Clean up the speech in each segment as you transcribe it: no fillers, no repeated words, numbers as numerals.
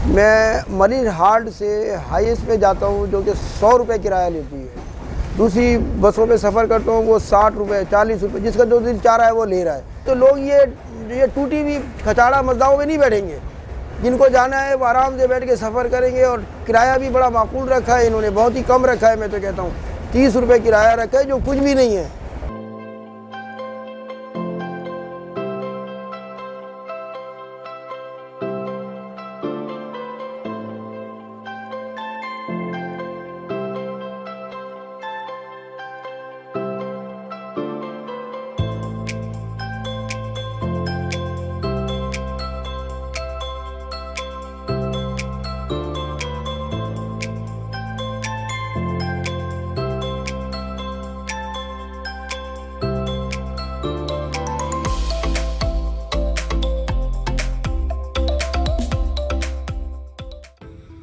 मैं मरीज हार्ट से हाईएस्ट पे जाता हूँ जो कि 100 रुपये किराया लेती है। दूसरी बसों में सफ़र करता हूँ वो 60 रुपये 40 रुपये, जिसका जो दिल चाह रहा है वो ले रहा है। तो लोग ये टूटी हुई खचाड़ा मजदाओं में नहीं बैठेंगे। जिनको जाना है वो आराम से बैठ के सफ़र करेंगे। और किराया भी बड़ा माकूल रखा है इन्होंने, बहुत ही कम रखा है। मैं तो कहता हूँ 30 रुपये किराया रखा है, जो कुछ भी नहीं है।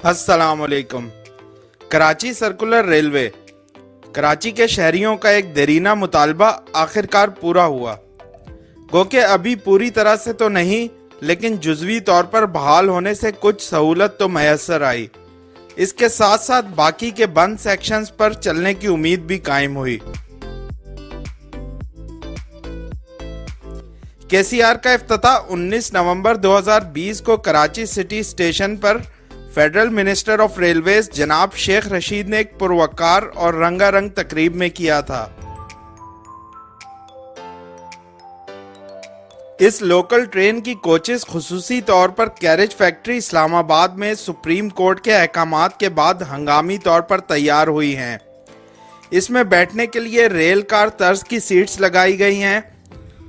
अस्सलामुअलैकुम। कराची सर्कुलर रेलवे कराची के शहरियों का एक देरीना मुतालबा आखिरकार पूरा हुआ। गो के अभी पूरी तरह से तो नहीं, लेकिन जुज़वी तौर पर बहाल होने से कुछ सहूलत तो मैसर आई। इसके साथ साथ बाकी के बंद सेक्शंस पर चलने की उम्मीद भी कायम हुई। केसीआर का इफ्तिताह 19 नवंबर 2020 को कराची सिटी स्टेशन पर फेडरल मिनिस्टर ऑफ रेलवेज जनाब शेख रशीद ने एक पुरवकार और रंगारंग तकरीब में किया था। इस लोकल ट्रेन की कोचेस खुसूसी तौर पर कैरेज फैक्ट्री इस्लामाबाद में सुप्रीम कोर्ट के अहकामात के बाद हंगामी तौर पर तैयार हुई हैं। इसमें बैठने के लिए रेल कार तर्ज की सीट्स लगाई गई हैं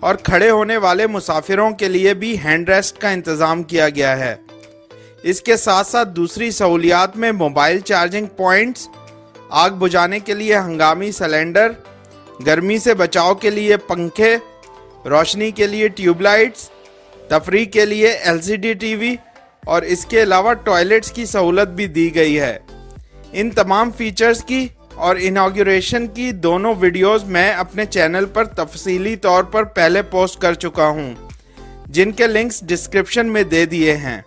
और खड़े होने वाले मुसाफिरों के लिए भी हैंड रेस्ट का इंतजाम किया गया है। इसके साथ साथ दूसरी सहूलियात में मोबाइल चार्जिंग पॉइंट्स, आग बुझाने के लिए हंगामी सिलेंडर, गर्मी से बचाव के लिए पंखे, रोशनी के लिए ट्यूबलाइट्स, तफरीह के लिए एलसीडी टीवी और इसके अलावा टॉयलेट्स की सहूलत भी दी गई है। इन तमाम फीचर्स की और इनॉग्रेशन की दोनों वीडियोस मैं अपने चैनल पर तफसीली तौर पर पहले पोस्ट कर चुका हूं, जिनके लिंक्स डिस्क्रिप्शन में दे दिए हैं।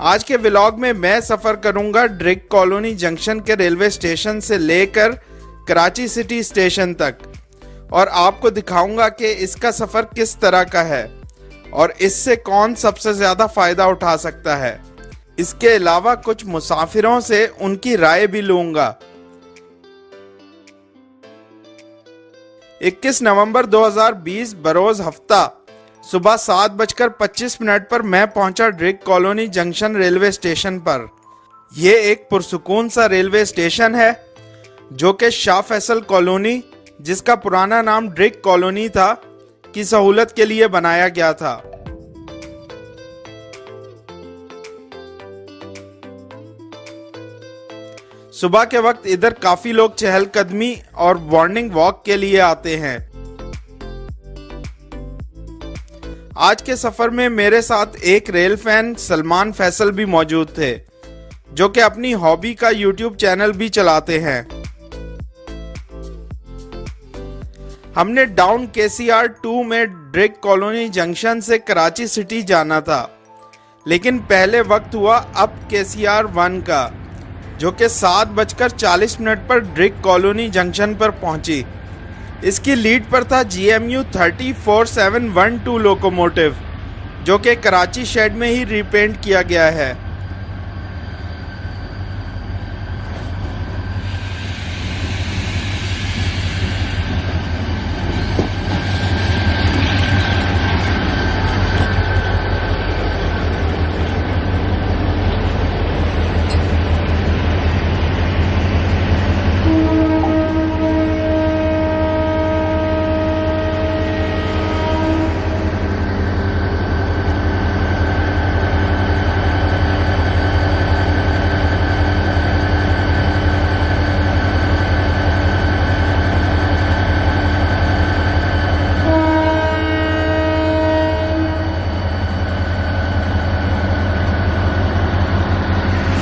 आज के व्लॉग में मैं सफ़र करूंगा ड्रिग कॉलोनी जंक्शन के रेलवे स्टेशन से लेकर कराची सिटी स्टेशन तक और आपको दिखाऊंगा कि इसका सफ़र किस तरह का है और इससे कौन सबसे ज़्यादा फ़ायदा उठा सकता है। इसके अलावा कुछ मुसाफिरों से उनकी राय भी लूंगा। 21 नवंबर 2020 बरोज हफ्ता सुबह 7:25 पर मैं पहुंचा Drigh colony junction railway station पर। यह एक पुरसुकून सा रेलवे स्टेशन है जो कि शाह फैसल कॉलोनी, जिसका पुराना नाम ड्रिग कॉलोनी था, की सहूलत के लिए बनाया गया था। सुबह के वक्त इधर काफी लोग चहलकदमी और मॉर्निंग वॉक के लिए आते हैं। आज के सफर में मेरे साथ एक रेल फैन सलमान फैसल भी मौजूद थे, जो कि अपनी हॉबी का यूट्यूब चैनल भी चलाते हैं। हमने डाउन केसीआर 2 में ड्रिग कॉलोनी जंक्शन से कराची सिटी जाना था, लेकिन पहले वक्त हुआ अप केसीआर 1 का, जो कि 7:40 पर ड्रिग कॉलोनी जंक्शन पर पहुंची। इसकी लीड पर था GMU 304712 लोकोमोटिव, जो कि कराची शेड में ही रीपेंट किया गया है।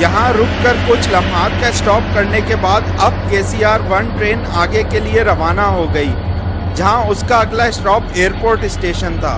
यहाँ रुककर कुछ लम्हात का स्टॉप करने के बाद अब केसीआर 1 ट्रेन आगे के लिए रवाना हो गई, जहाँ उसका अगला स्टॉप एयरपोर्ट स्टेशन था।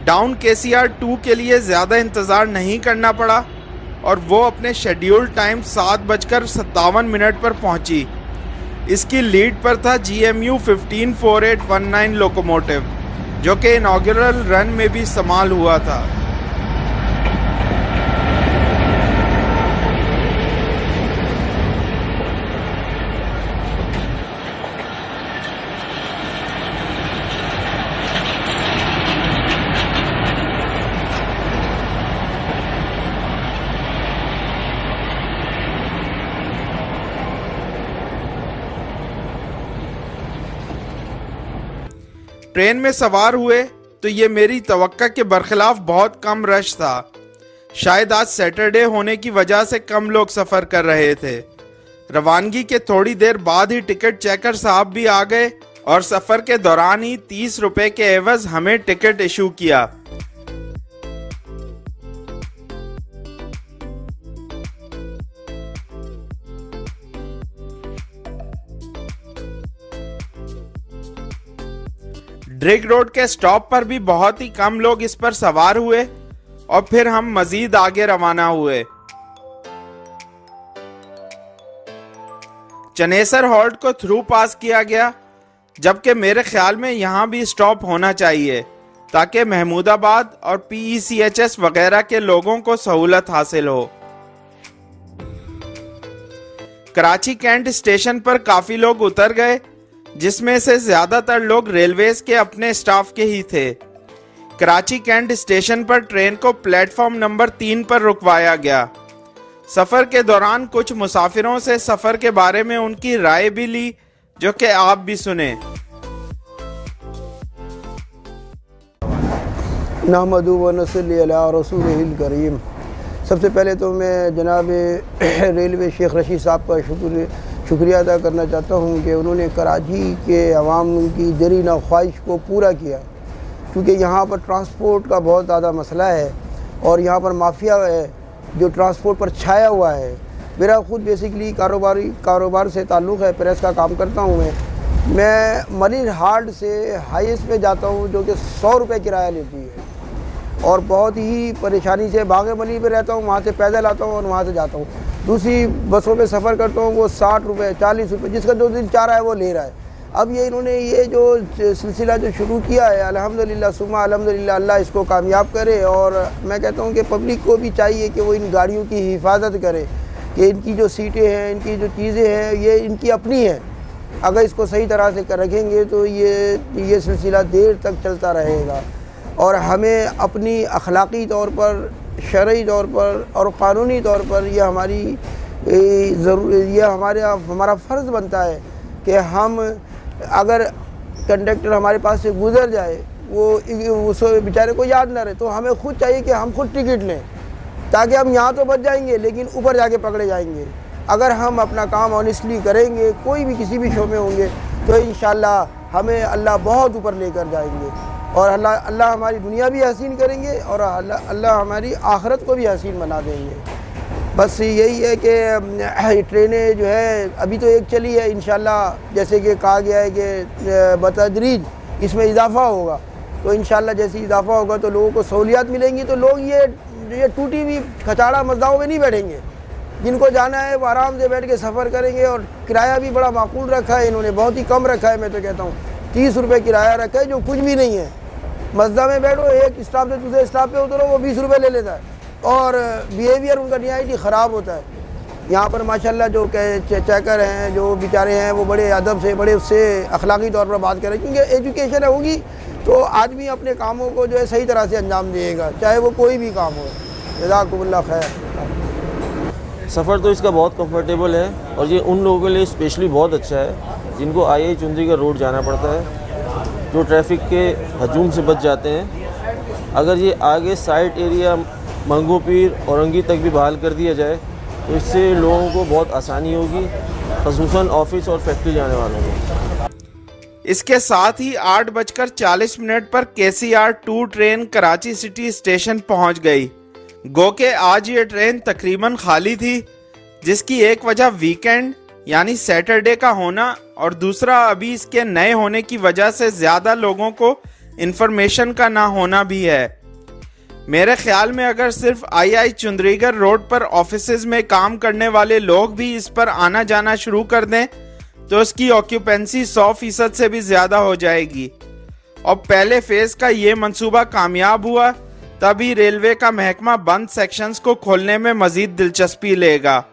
डाउन KCR 2 के लिए ज़्यादा इंतज़ार नहीं करना पड़ा और वो अपने शेड्यूल टाइम 7:57 पर पहुंची। इसकी लीड पर था GMU 154819 लोकोमोटिव, जो कि इनॉग्रल रन में भी इस्तेमाल हुआ था। ट्रेन में सवार हुए तो ये मेरी तवक्का के बरखिलाफ बहुत कम रश था। शायद आज सैटरडे होने की वजह से कम लोग सफ़र कर रहे थे। रवानगी के थोड़ी देर बाद ही टिकट चेकर साहब भी आ गए और सफ़र के दौरान ही 30 रुपए के एवज हमें टिकट इशू किया। ड्रिग रोड के स्टॉप पर भी बहुत ही कम लोग इस पर सवार हुए और फिर हम मजीद आगे रवाना हुए। चनेसर हॉल्ट को थ्रू पास किया गया, जबकि मेरे ख्याल में यहां भी स्टॉप होना चाहिए ताकि महमूदाबाद और PECHS वगैरह के लोगों को सहूलत हासिल हो। कराची कैंट स्टेशन पर काफी लोग उतर गए, जिसमें से ज्यादातर लोग रेलवेज के अपने स्टाफ के ही थे। कराची कैंट स्टेशन पर ट्रेन को प्लेटफॉर्म नंबर 3 पर रुकवाया गया। सफर के दौरान कुछ मुसाफिरों से सफर के बारे में उनकी राय भी ली, जो कि आप भी सुने। नहमदु व नसल्ली अला रसूलिहिल करीम। सबसे पहले तो मैं जनाब रेलवे शेख रशीद साहब का शुक्रिया अदा करना चाहता हूँ कि उन्होंने कराची के अवाम की जरीना ख्वाहिश को पूरा किया, क्योंकि यहाँ पर ट्रांसपोर्ट का बहुत ज़्यादा मसला है और यहाँ पर माफिया है जो ट्रांसपोर्ट पर छाया हुआ है। मेरा ख़ुद बेसिकली कारोबार से ताल्लुक़ है, प्रेस का काम करता हूँ मैं मलिर हाल्ट से हाईएस पे जाता हूँ, जो कि 100 रुपये किराया लेती है और बहुत ही परेशानी से बाग़ मली पे रहता हूँ, वहाँ से पैदल आता हूँ और वहाँ से जाता हूँ। दूसरी बसों में सफ़र करता हूँ, वो 60 रुपये 40 रुपये, जिसका जो दिल चाह रहा है वो ले रहा है। अब ये इन्होंने ये जो सिलसिला जो शुरू किया है, अल्हम्दुलिल्लाह सुम्मा अल्हम्दुलिल्लाह, अल्लाह इसको कामयाब करे। और मैं कहता हूँ कि पब्लिक को भी चाहिए कि वो इन गाड़ियों की हिफाजत करे, कि इनकी जो सीटें हैं, इनकी जो चीज़ें हैं, ये इनकी अपनी हैं। अगर इसको सही तरह से रखेंगे तो ये सिलसिला देर तक चलता रहेगा और हमें अपनी अखलाक़ी तौर पर, शरई तौर पर और क़ानूनी तौर पर हमारा फ़र्ज़ बनता है कि हम अगर कंडक्टर हमारे पास से गुज़र जाए, वो उस बेचारे को याद ना रहे, तो हमें खुद चाहिए कि हम खुद टिकट लें, ताकि हम यहाँ तो बच जाएंगे लेकिन ऊपर जाके पकड़े जाएंगे। अगर हम अपना काम ऑनेस्टली करेंगे, कोई भी किसी भी शो में होंगे, तो इंशाल्लाह हमें अल्लाह बहुत ऊपर लेकर जाएंगे और अल्लाह हमारी दुनिया भी हसीन करेंगे और अल्लाह हमारी आखिरत को भी हसीन बना देंगे। बस यही है कि ट्रेनें जो है अभी तो एक चली है, इंशाल्लाह जैसे कि कहा गया है कि बतदरीज इसमें इजाफ़ा होगा, तो इंशाल्लाह जैसे इजाफ़ा होगा तो लोगों को सहूलियात मिलेंगी, तो लोग ये टूटी हुई खचाड़ा मज़दाओं में नहीं बैठेंगे। जिनको जाना है वो आराम से बैठ के सफ़र करेंगे और किराया भी बड़ा माकूल रखा है इन्होंने, बहुत ही कम रखा है। मैं तो कहता हूँ 30 रुपये किराया रखा है, जो कुछ भी नहीं है। मज़दा में बैठो, एक स्टॉप से दूसरे स्टॉप पे उतरो, वो 20 रुपये ले लेता है और बिहेवियर उनका निहायत ही ख़राब होता है। यहाँ पर माशाल्लाह जो चेकर हैं, जो बेचारे हैं, वो बड़े अदब से, बड़े उससे अखलाकी तौर पर बात करें, क्योंकि एजुकेशन होगी तो आदमी अपने कामों को जो है सही तरह से अंजाम देगा, चाहे वो कोई भी काम हो। जज़ाकुमुल्लाह खैर। सफ़र तो इसका बहुत कंफर्टेबल है और ये उन लोगों के लिए स्पेशली बहुत अच्छा है जिनको आई चुंदरी का रोड जाना पड़ता है, जो ट्रैफिक के हजूम से बच जाते हैं। अगर ये आगे साइड एरिया मंगू पीर औरंगी तक भी बहाल कर दिया जाए तो इससे लोगों को बहुत आसानी होगी, ख़ुसूसन ऑफिस और फैक्ट्री जाने वालों को। इसके साथ ही 8:40 पर KCR 2 train Karachi city station पहुंच गई। गो के आज ये ट्रेन तकरीबन खाली थी, जिसकी एक वजह वीकेंड यानी सैटरडे का होना और दूसरा अभी इसके नए होने की वजह से ज़्यादा लोगों को इन्फॉर्मेशन का ना होना भी है। मेरे ख्याल में अगर सिर्फ आई चुंदरीगढ़ रोड पर ऑफिसेज में काम करने वाले लोग भी इस पर आना जाना शुरू कर दें तो इसकी ऑक्यूपेंसी 100% से भी ज्यादा हो जाएगी। और पहले फेज का ये मंसूबा कामयाब हुआ तभी रेलवे का महकमा बंद सेक्शंस को खोलने में मजीद दिलचस्पी लेगा।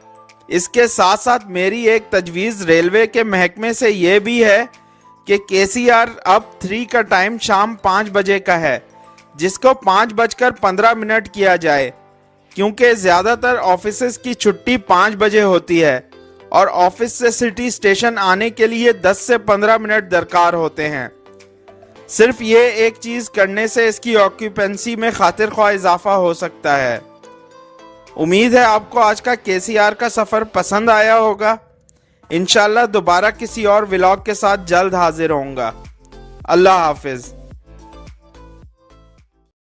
इसके साथ साथ मेरी एक तजवीज़ रेलवे के महकमे से ये भी है कि KCR अब 3 का टाइम शाम 5 बजे का है, जिसको 5:15 किया जाए, क्योंकि ज़्यादातर ऑफिसेज की छुट्टी 5 बजे होती है और ऑफिस से सिटी स्टेशन आने के लिए 10 से 15 मिनट दरकार होते हैं। सिर्फ ये एक चीज़ करने से इसकी ऑक्यूपेंसी में खातिर ख्वाह इजाफा हो सकता है। उम्मीद है आपको आज का KCR का सफ़र पसंद आया होगा। इंशाल्लाह दोबारा किसी और व्लॉग के साथ जल्द हाजिर होऊंगा। अल्लाह हाफिज़।